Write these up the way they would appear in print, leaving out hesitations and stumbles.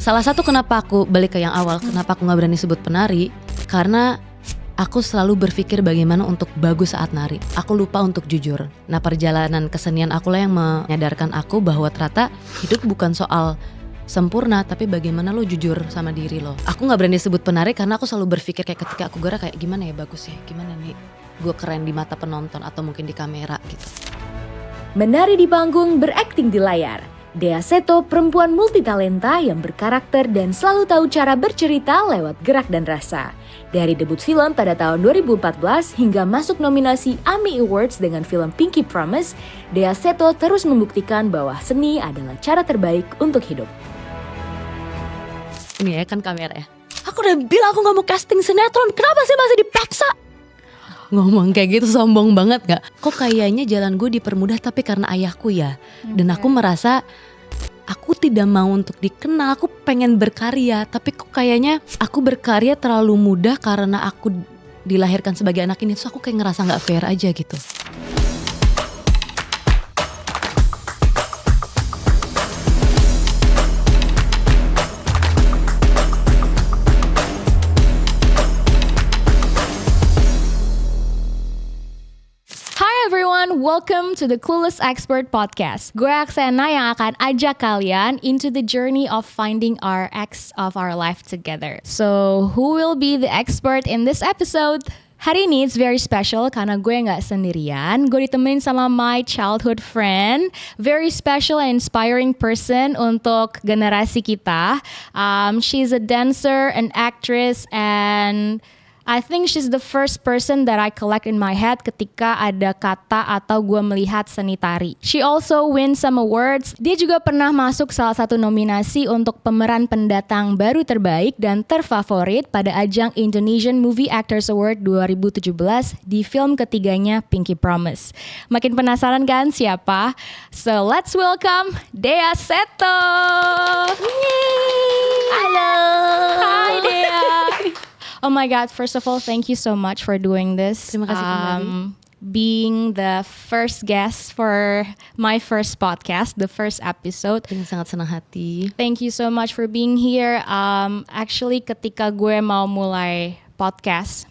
Salah satu kenapa aku balik ke yang awal, kenapa aku gak berani sebut penari, karena aku selalu berpikir bagaimana untuk bagus saat nari. Aku lupa untuk jujur. Nah, perjalanan kesenian akulah yang menyadarkan aku bahwa ternyata hidup bukan soal sempurna, tapi bagaimana lo jujur sama diri lo. Aku gak berani sebut penari karena aku selalu berpikir kayak ketika aku gerak kayak gimana ya bagus ya, gimana nih gue keren di mata penonton atau mungkin di kamera gitu. Menari di panggung, berakting di layar. Dea Seto perempuan multitalenta yang berkarakter dan selalu tahu cara bercerita lewat gerak dan rasa. Dari debut film pada tahun 2014 hingga masuk nominasi AMI Awards dengan film Pinky Promise, Dea Seto terus membuktikan bahwa seni adalah cara terbaik untuk hidup. Ini ya kan kamera ya. Aku udah bilang aku gak mau casting sinetron, kenapa sih masih dipaksa? Ngomong kayak gitu sombong banget gak? Kok kayaknya jalan gue dipermudah tapi karena ayahku ya. Dan aku merasa aku tidak mau untuk dikenal, aku pengen berkarya. Tapi kok kayaknya aku berkarya terlalu mudah karena aku dilahirkan sebagai anak ini. Terus aku kayak ngerasa gak fair aja gitu. Welcome to the Clueless Expert Podcast. Gue Aksena yang akan ajak kalian into the journey of finding our ex of our life together. So, who will be the expert in this episode? Hari ini it's very special karena gue gak sendirian. Gue ditemenin sama my childhood friend, very special and inspiring person untuk generasi kita. She's a dancer, an actress, and I think she's the first person that I collect in my head ketika ada kata atau gue melihat seni tari. She also wins some awards. Dia juga pernah masuk salah satu nominasi untuk pemeran pendatang baru terbaik dan terfavorit pada ajang Indonesian Movie Actors Award 2017 di film ketiganya Pinky Promise. Makin penasaran kan siapa? So let's welcome Dea Seto. Halo. Hi Dea. Oh my God, first of all, thank you so much for doing this. Terima kasih kembali. Being the first guest for my first podcast, the first episode. Dengan sangat senang hati. Thank you so much for being here. Actually, ketika gue mau mulai podcast,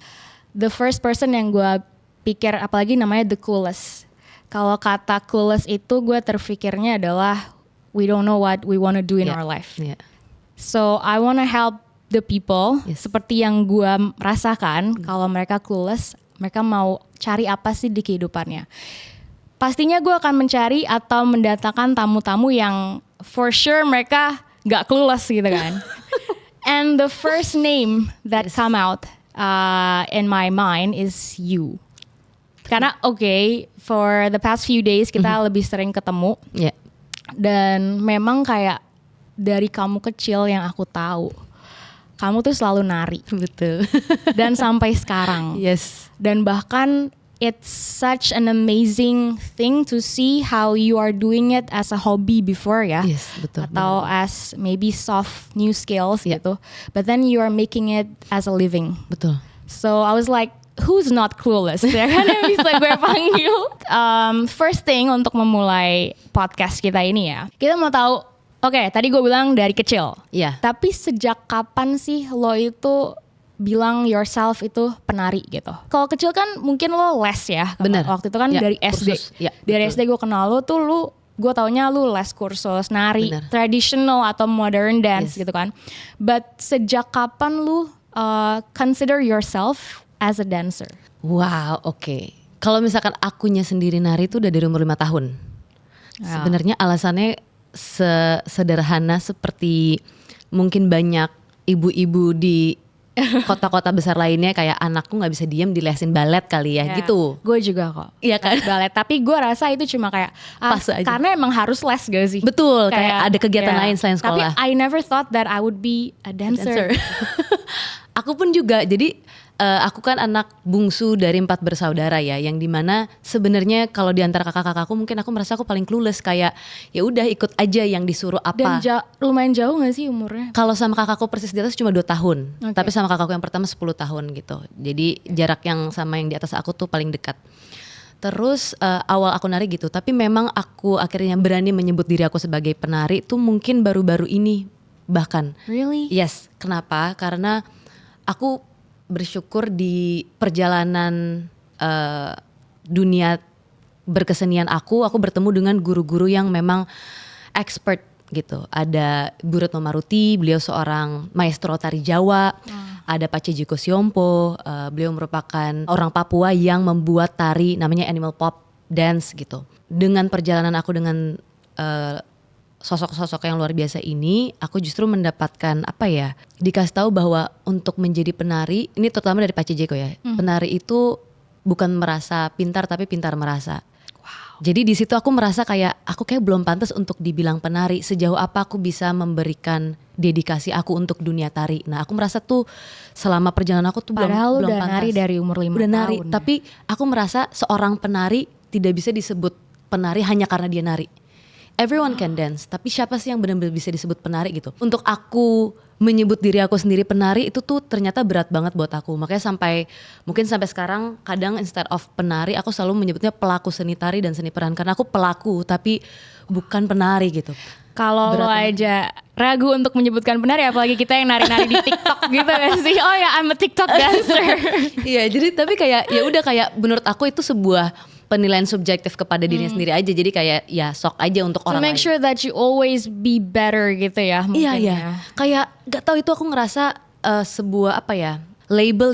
the first person yang gue pikir, apalagi namanya The Clueless. Kalau kata clueless itu gue terfikirnya adalah we don't know what we want to do in our life. Yeah. So I want to help the people, Yes. seperti yang gue rasakan kalau mereka clueless, mereka mau cari apa sih di kehidupannya. Pastinya gue akan mencari atau mendatangkan tamu-tamu yang for sure mereka gak clueless gitu kan. And the first name that come out in my mind is you. Karena for the past few days kita lebih sering ketemu. Yeah. Dan memang kayak dari kamu kecil yang aku tahu, kamu tuh selalu nari. Betul. Dan sampai sekarang. Yes. Dan bahkan it's such an amazing thing to see how you are doing it as a hobby before ya. Yes, betul. Atau as maybe soft new skills gitu. But then you are making it as a living. Betul. So I was like, who's not clueless? Ya kan yang bisa gue panggil. First thing untuk memulai podcast kita ini ya. Kita mau tahu, tadi gue bilang dari kecil. Iya. Tapi sejak kapan sih lo itu bilang yourself itu penari gitu? Kalau kecil kan mungkin lo les ya. Bener. Waktu itu kan Ya, dari SD. kursus. Ya, Dari betul. SD gue kenal lo tuh gue taunya lu les kursus nari, Bener. traditional atau modern dance Yes. gitu kan. But sejak kapan lu consider yourself as a dancer? Wow, oke. Kalau misalkan akunya sendiri nari itu udah dari umur 5 tahun. Sebenarnya alasannya sederhana seperti mungkin banyak ibu-ibu di kota-kota besar lainnya kayak anakku nggak bisa diam dilesin balet kali ya gitu. Gue juga kok. Iya kan? Balet, tapi gue rasa itu cuma kayak Pas aja. karena emang harus les gak sih? Betul, kayak ada kegiatan lain selain sekolah. Tapi I never thought that I would be a dancer. Aku pun juga. Jadi aku kan anak bungsu dari 4 bersaudara ya, yang dimana sebenarnya kalau di antara kakak-kakakku mungkin aku merasa aku paling clueless, kayak ya udah ikut aja yang disuruh apa. Dan lumayan jauh gak sih umurnya? Kalau sama kakakku persis di atas cuma 2 tahun, Okay. tapi sama kakakku yang pertama 10 tahun gitu. Jadi jarak yang sama yang di atas aku tuh paling dekat. Terus awal aku nari gitu, tapi memang aku akhirnya berani menyebut diri aku sebagai penari tuh mungkin baru-baru ini. bahkan. Really? Yes, kenapa? Karena aku bersyukur di perjalanan dunia berkesenian aku bertemu dengan guru-guru yang memang expert gitu. Ada Bu Retno Maruti, beliau seorang maestro tari Jawa. Ada Pace Jiko Siompo, beliau merupakan orang Papua yang membuat tari namanya animal pop dance gitu. Dengan perjalanan aku dengan sosok-sosok yang luar biasa ini, aku justru mendapatkan dikasih tahu bahwa untuk menjadi penari, ini terutama dari Pace Jiko ya, penari itu bukan merasa pintar tapi pintar merasa. Jadi di situ aku merasa kayak aku kayak belum pantas untuk dibilang penari. Sejauh apa aku bisa memberikan dedikasi aku untuk dunia tari. Nah aku merasa tuh selama perjalanan aku tuh Padahal belum udah pantas. nari dari umur 5 udah tahun. nari, tapi aku merasa seorang penari tidak bisa disebut penari hanya karena dia nari. Everyone can dance, tapi siapa sih yang benar-benar bisa disebut penari gitu? Untuk aku menyebut diri aku sendiri penari itu tuh ternyata berat banget buat aku. Makanya mungkin sampai sekarang kadang instead of penari aku selalu menyebutnya pelaku seni tari dan seni peran, karena aku pelaku tapi bukan penari gitu. Kalau lo aja ragu untuk menyebutkan penari, apalagi kita yang nari-nari di TikTok gitu kan sih. Oh ya, I'm a TikTok dancer. Iya, jadi tapi kayak ya udah, kayak menurut aku itu sebuah penilaian subjektif kepada dirinya sendiri aja. Jadi kayak ya sok aja untuk orang To lain. make sure that you always be better gitu ya mungkin. Iya. Kayak gak tahu itu aku ngerasa sebuah label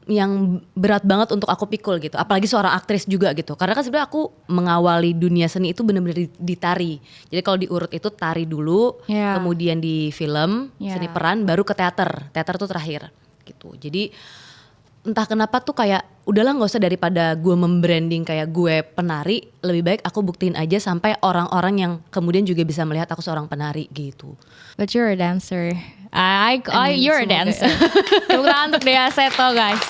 yang berat banget untuk aku pikul gitu. Apalagi seorang aktris juga gitu. Karena kan sebenarnya aku mengawali dunia seni itu benar-benar di tari. Jadi kalau diurut itu tari dulu, kemudian di film, seni peran, baru ke teater. Teater tuh terakhir gitu. Jadi entah kenapa tuh kayak udahlah gak usah, daripada gue membranding kayak gue penari, lebih baik aku buktiin aja sampai orang-orang yang kemudian juga bisa melihat aku seorang penari gitu. But you're a dancer. You're a dancer. Tepuk tangan untuk Dea Seto guys.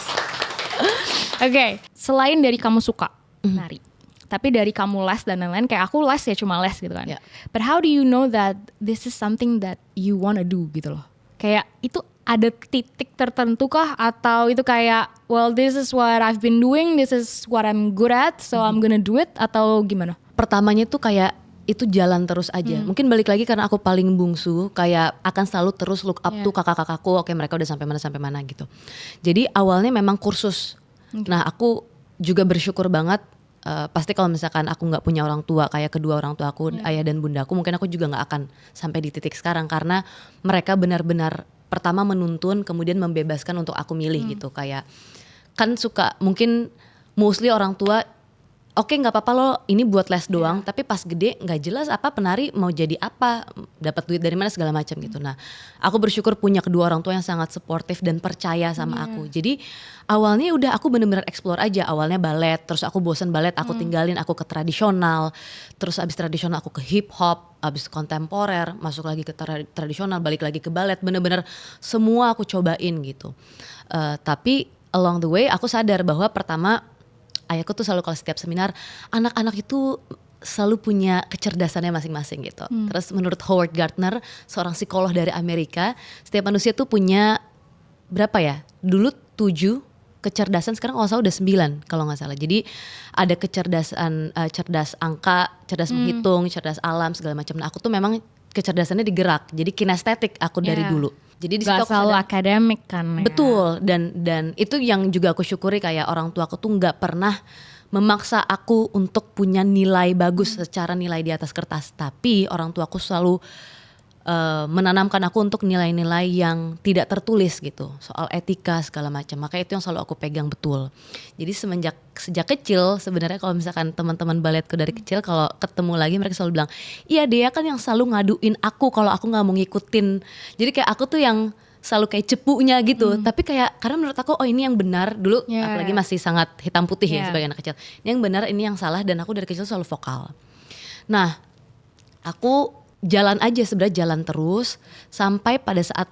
Oke, selain dari kamu suka nari, tapi dari kamu les dan lain-lain, kayak aku les ya cuma les gitu kan. Yeah. But how do you know that this is something that you wanna do gitu loh? Kayak itu ada titik tertentu kah, atau itu kayak well this is what I've been doing, this is what I'm good at, so I'm gonna do it, atau gimana? Pertamanya tuh kayak itu jalan terus aja. Mungkin balik lagi karena aku paling bungsu, kayak akan selalu terus look up tuh kakak-kakakku, oke mereka udah sampai mana gitu. Jadi awalnya memang kursus. Nah aku juga bersyukur banget, pasti kalau misalkan aku nggak punya orang tua kayak kedua orang tua aku, ayah dan bundaku, mungkin aku juga nggak akan sampai di titik sekarang, karena mereka benar-benar pertama menuntun, kemudian membebaskan untuk aku milih gitu. Kayak kan suka mungkin mostly orang tua oke, nggak apa-apa lo ini buat les doang, tapi pas gede nggak jelas apa penari mau jadi apa, dapat duit dari mana segala macam gitu. Nah aku bersyukur punya kedua orang tua yang sangat suportif dan percaya sama aku. Jadi awalnya udah aku bener-bener explore aja. Awalnya balet, terus aku bosen balet, aku tinggalin, aku ke tradisional, terus abis tradisional aku ke hip hop, abis kontemporer masuk lagi ke tradisional, balik lagi ke balet. Bener-bener semua aku cobain gitu. Tapi along the way aku sadar bahwa pertama, ayahku tuh selalu kalau setiap seminar, anak-anak itu selalu punya kecerdasannya masing-masing gitu. Terus menurut Howard Gardner, seorang psikolog dari Amerika, setiap manusia tuh punya berapa ya? Dulu 7 kecerdasan, sekarang kalau salah udah 9 kalau nggak salah. Jadi ada kecerdasan cerdas angka, cerdas menghitung, cerdas alam segala macam. Nah aku tuh memang kecerdasannya digerak. Jadi kinestetik aku dari dulu. Jadi di situ Gak selalu akademik kan. Betul, dan itu yang juga aku syukuri, kayak orang tua aku tuh nggak pernah memaksa aku untuk punya nilai bagus secara nilai di atas kertas, tapi orang tua aku selalu menanamkan aku untuk nilai-nilai yang tidak tertulis gitu, soal etika segala macam. Maka itu yang selalu aku pegang betul. Jadi sejak kecil sebenarnya, kalau misalkan teman-teman baletku dari kecil kalau ketemu lagi mereka selalu bilang, iya dia kan yang selalu ngaduin aku kalau aku nggak mau ngikutin. Jadi kayak aku tuh yang selalu kayak cepunya gitu. Tapi kayak karena menurut aku ini yang benar dulu, apalagi masih sangat hitam putih ya sebagai anak kecil. Ini yang benar, ini yang salah, dan aku dari kecil selalu vokal. Nah aku jalan aja sebenarnya, jalan terus sampai pada saat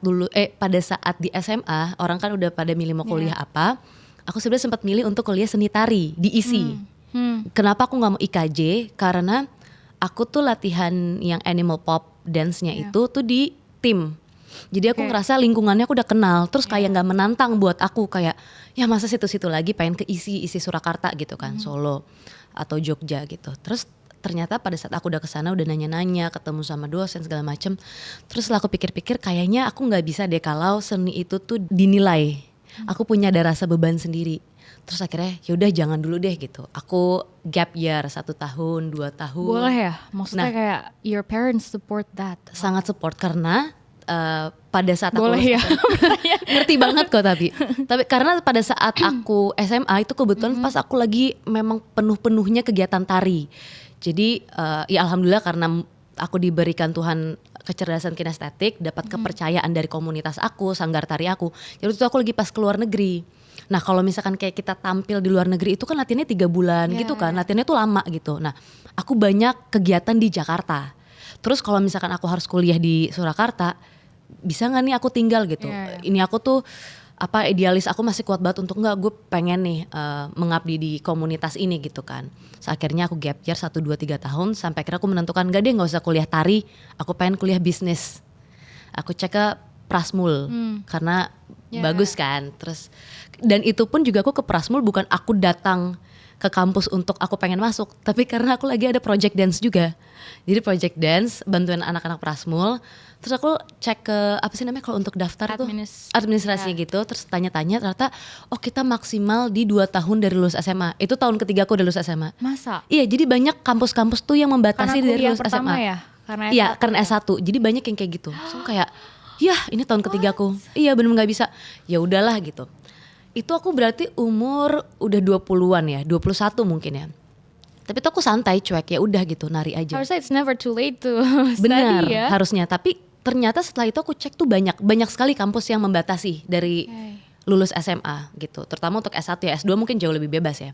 di SMA orang kan udah pada milih mau kuliah apa. Aku sebenarnya sempat milih untuk kuliah seni tari di ISI. Kenapa aku nggak mau IKJ? Karena aku tuh latihan yang animal pop dance-nya itu tuh di tim. Jadi aku ngerasa lingkungannya aku udah kenal, terus kayak nggak menantang buat aku, kayak ya masa situ-situ lagi, pengen ke ISI Surakarta gitu kan, Solo atau Jogja gitu. Terus ternyata pada saat aku udah kesana udah nanya-nanya, ketemu sama dosen segala macem, terus setelah aku pikir-pikir kayaknya aku nggak bisa deh kalau seni itu tuh dinilai. Aku punya ada rasa beban sendiri. Terus akhirnya yaudah jangan dulu deh gitu. Aku gap year 1 tahun, 2 tahun. Boleh ya? Maksudnya Nah, kayak your parents support that. sangat support karena pada saat aku Boleh ya? ngerti banget kok tapi karena pada saat aku SMA itu kebetulan pas aku lagi memang penuh-penuhnya kegiatan tari. Jadi ya alhamdulillah karena aku diberikan Tuhan kecerdasan kinestetik, dapat kepercayaan dari komunitas aku, sanggar tari aku. Jadi itu aku lagi pas keluar negeri. Nah kalau misalkan kayak kita tampil di luar negeri itu kan latihannya 3 bulan gitu kan, latihannya tuh lama gitu. Nah aku banyak kegiatan di Jakarta. Terus kalau misalkan aku harus kuliah di Surakarta, bisa nggak nih aku tinggal gitu. Ini aku tuh idealis aku masih kuat banget untuk nggak, gue pengen nih mengabdi di komunitas ini gitu kan. So, akhirnya aku gap year 1, 2, 3 tahun sampai akhirnya aku menentukan nggak deh, nggak usah kuliah tari, aku pengen kuliah bisnis. Aku cek ke Prasmul karena bagus kan. Terus dan itu pun juga aku ke Prasmul bukan aku datang ke kampus untuk aku pengen masuk, tapi karena aku lagi ada project dance juga. Jadi project dance bantuin anak-anak Prasmul. Terus aku cek ke apa sih namanya kalau untuk daftar tuh administrasi gitu. Terus tanya-tanya ternyata kita maksimal di 2 tahun dari lulus SMA. Itu tahun ketiga aku udah lulus SMA. Masa? Iya, jadi banyak kampus-kampus tuh yang membatasi Karena dari lulus pertama SMA. ya? Karena Iya, karena S1. Jadi banyak yang kayak gitu. So kayak, ya ini tahun ketigaku. Iya, bener nggak bisa. Ya udahlah gitu. Itu aku berarti umur udah 20-an ya, 21 mungkin ya. Tapi tuh aku santai, cuek, ya udah gitu, nari aja. Harusnya it's never too late to Benar, study ya. harusnya. Tapi ternyata setelah itu aku cek tuh banyak sekali kampus yang membatasi dari lulus SMA gitu. Terutama untuk S1 ya, S2 mungkin jauh lebih bebas ya.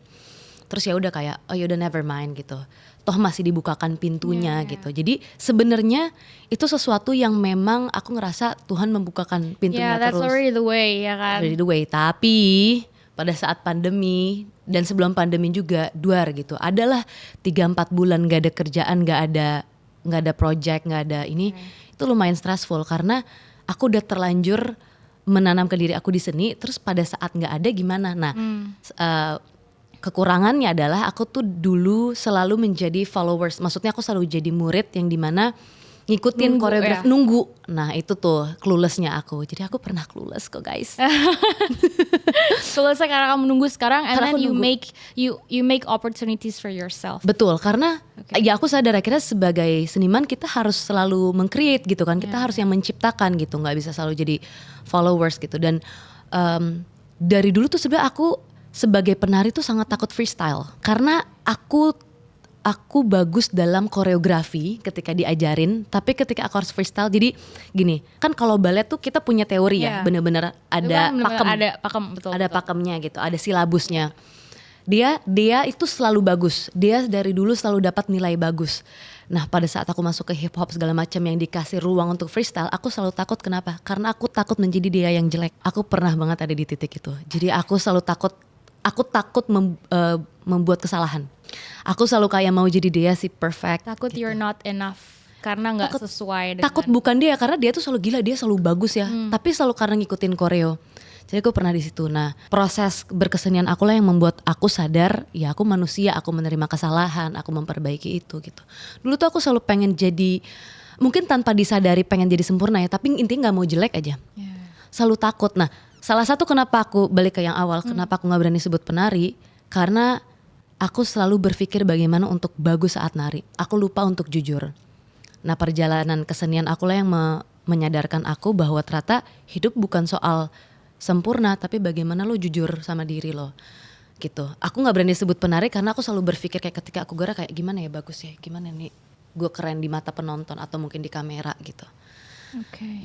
Terus ya udah kayak ya udah never mind gitu. Toh masih dibukakan pintunya gitu. Jadi sebenarnya itu sesuatu yang memang aku ngerasa Tuhan membukakan pintunya that's terus. already the way ya kan. Already the way. Tapi pada saat pandemi dan sebelum pandemi juga duar gitu. Adalah 3-4 bulan gak ada kerjaan, gak ada project, gak ada ini. Itu lumayan stressful karena aku udah terlanjur menanamkan diri aku di seni. Terus pada saat gak ada gimana? Nah kekurangannya adalah aku tuh dulu selalu menjadi followers. Maksudnya aku selalu jadi murid yang dimana ngikutin koreografi, nunggu. Nah itu tuh clueless-nya aku. Jadi aku pernah clueless kok guys. Clueless karena kamu nunggu sekarang, and Karena then aku you make opportunities for yourself. Betul, karena ya aku sadar akhirnya sebagai seniman kita harus selalu meng-create gitu kan. Kita harus yang menciptakan gitu, nggak bisa selalu jadi followers gitu. Dan dari dulu tuh sebenarnya aku sebagai penari tuh sangat takut freestyle. Karena aku bagus dalam koreografi ketika diajarin, tapi ketika aku harus freestyle, jadi gini, kan kalau balet tuh kita punya teori ya, bener-bener ada pakem, ada pakemnya gitu, ada silabusnya. Dia itu selalu bagus, dia dari dulu selalu dapat nilai bagus. Nah pada saat aku masuk ke hip hop segala macam yang dikasih ruang untuk freestyle, aku selalu takut. Kenapa? Karena aku takut menjadi dia yang jelek. Aku pernah banget ada di titik itu. Jadi aku selalu takut. Aku takut membuat kesalahan. Aku selalu kayak mau jadi dia si perfect. Takut gitu. you're not enough karena nggak sesuai dengan. Takut bukan dia, karena dia tuh selalu gila, dia selalu bagus ya. Tapi selalu karena ngikutin koreo. Jadi aku pernah di situ. Nah, proses berkesenian aku lah yang membuat aku sadar, ya aku manusia, aku menerima kesalahan, aku memperbaiki itu gitu. Dulu tuh aku selalu pengen jadi, mungkin tanpa disadari pengen jadi sempurna ya, tapi intinya nggak mau jelek aja. Selalu takut. Nah, salah satu kenapa aku balik ke yang awal, kenapa aku gak berani sebut penari, karena aku selalu berpikir bagaimana untuk bagus saat nari. Aku lupa untuk jujur. Nah perjalanan kesenian aku lah yang menyadarkan aku bahwa ternyata hidup bukan soal sempurna, tapi bagaimana lo jujur sama diri lo. Gitu. Aku gak berani sebut penari karena aku selalu berpikir kayak ketika aku gerak kayak gimana ya bagus ya, gimana nih gue keren di mata penonton atau mungkin di kamera gitu.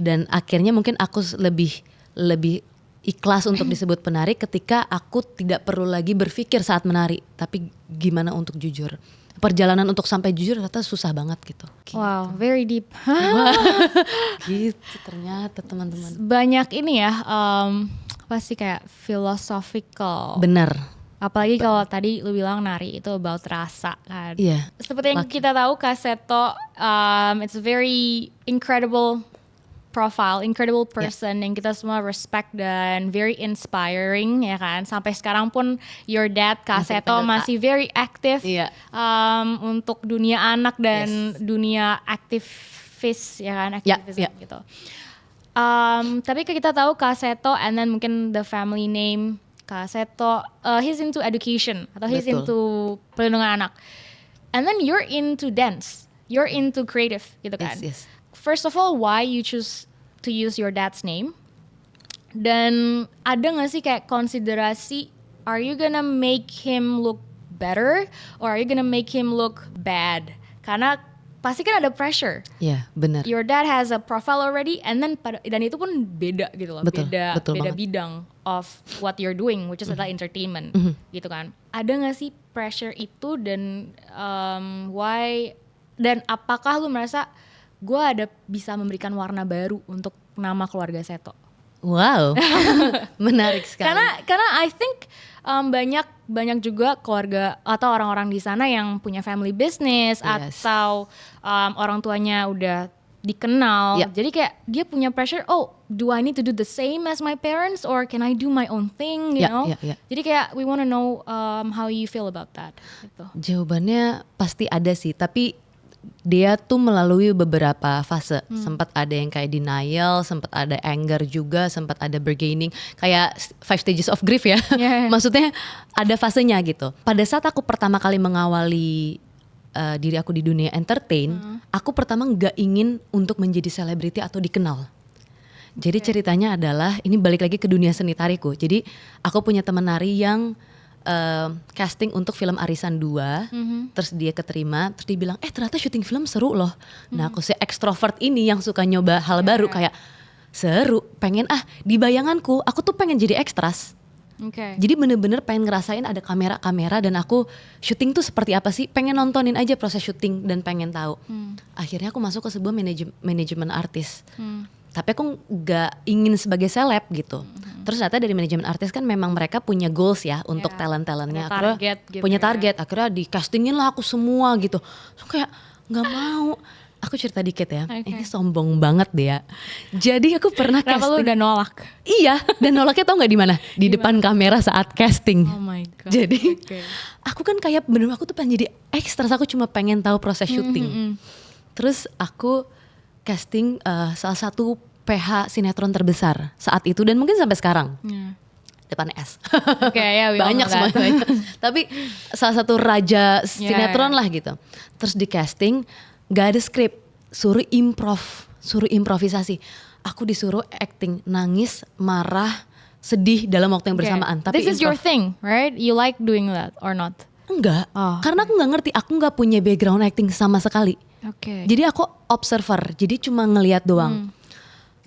Dan akhirnya mungkin aku lebih ikhlas untuk disebut penari ketika aku tidak perlu lagi berpikir saat menari, tapi gimana untuk jujur. Perjalanan untuk sampai jujur ternyata susah banget gitu. Wow, very deep. Gitu ternyata teman-teman. Banyak ini ya, pasti kayak philosophical. Benar. Apalagi kalau tadi lu bilang nari itu about rasa kan. Iya. Seperti yang kita tahu Kak Seto, it's a very incredible profile, incredible person yang kita semua respect dan very inspiring ya kan. Sampai sekarang pun your dad Kak Masih Seto dipanggil Kak. masih very active Iya. untuk dunia anak dan dunia aktivis ya kan, activism Ya. gitu. Tapi kita tahu Kak Seto and then mungkin the family name Kak Seto, he's into education atau he's Betul. into perlindungan anak. And then you're into dance, you're into creative gitu kan. Yes. First of all, why you choose to use your dad's name? Dan ada gak sih kayak konsiderasi, are you gonna make him look better or are you gonna make him look bad? Karena pasti kan ada pressure. Iya, benar. Your dad has a profile already and then dan itu pun beda gitu loh. Betul beda banget. bidang of what you're doing, which is adalah entertainment gitu kan. Ada gak sih pressure itu dan why, dan apakah lu merasa gue ada bisa memberikan warna baru untuk nama keluarga Seto? Wow, menarik sekali. Karena I think banyak juga keluarga atau orang-orang di sana yang punya family business Yes. atau orang tuanya udah dikenal. Yeah. Jadi kayak dia punya pressure, oh, do I need to do the same as my parents or can I do my own thing, you Yeah, know? yeah. Jadi kayak we wanna know how you feel about that gitu. Jawabannya pasti ada sih, tapi dia tuh melalui beberapa fase. Sempat ada yang kayak denial, sempat ada anger juga, sempat ada bargaining, kayak 5 stages of grief ya. Yeah. Maksudnya ada fasenya gitu. Pada saat aku pertama kali mengawali diri aku di dunia entertain, aku pertama nggak ingin untuk menjadi selebriti atau dikenal. Jadi ceritanya adalah, ini balik lagi ke dunia seni tariku. Jadi aku punya teman nari yang casting untuk film Arisan 2, terus dia keterima, terus dia bilang, ternyata syuting film seru loh. Nah aku si ekstrovert ini yang suka nyoba hal baru, kayak seru, pengen di bayanganku, aku tuh pengen jadi ekstras. Oke. Jadi bener-bener pengen ngerasain ada kamera-kamera dan aku syuting tuh seperti apa sih, pengen nontonin aja proses syuting dan pengen tahu. Akhirnya aku masuk ke sebuah manajemen artis. Tapi aku gak ingin sebagai seleb gitu. Terus ternyata dari manajemen artis kan memang mereka punya goals ya untuk talent-talentnya. Ada Akhirnya target gitu punya ya. target, akhirnya di castingin lah aku semua gitu. So kayak gak mau. Aku cerita dikit ya, Okay. ini sombong banget deh ya. Jadi aku pernah Kenapa lu casting. udah nolak? Iya, dan nolaknya tau gak di mana? Di depan kamera saat casting. Oh my god. Jadi Oke. aku kan kayak bener, aku tuh pengen jadi ekstras, aku cuma pengen tahu proses syuting. Terus aku casting salah satu PH sinetron terbesar saat itu dan mungkin sampai sekarang. Yeah. Depan S. Oke, ya, we all Banyak know that. semuanya. Tapi salah satu raja sinetron yeah. lah gitu. Terus di casting gak ada skrip, suruh improvisasi. Aku disuruh acting, nangis, marah, sedih dalam waktu yang Okay. bersamaan. Tapi This is your improv. thing, right? You like doing that or not? Enggak, Oh. karena aku nggak ngerti, aku nggak punya background acting sama sekali. Oke. Jadi aku observer, jadi cuma ngelihat doang.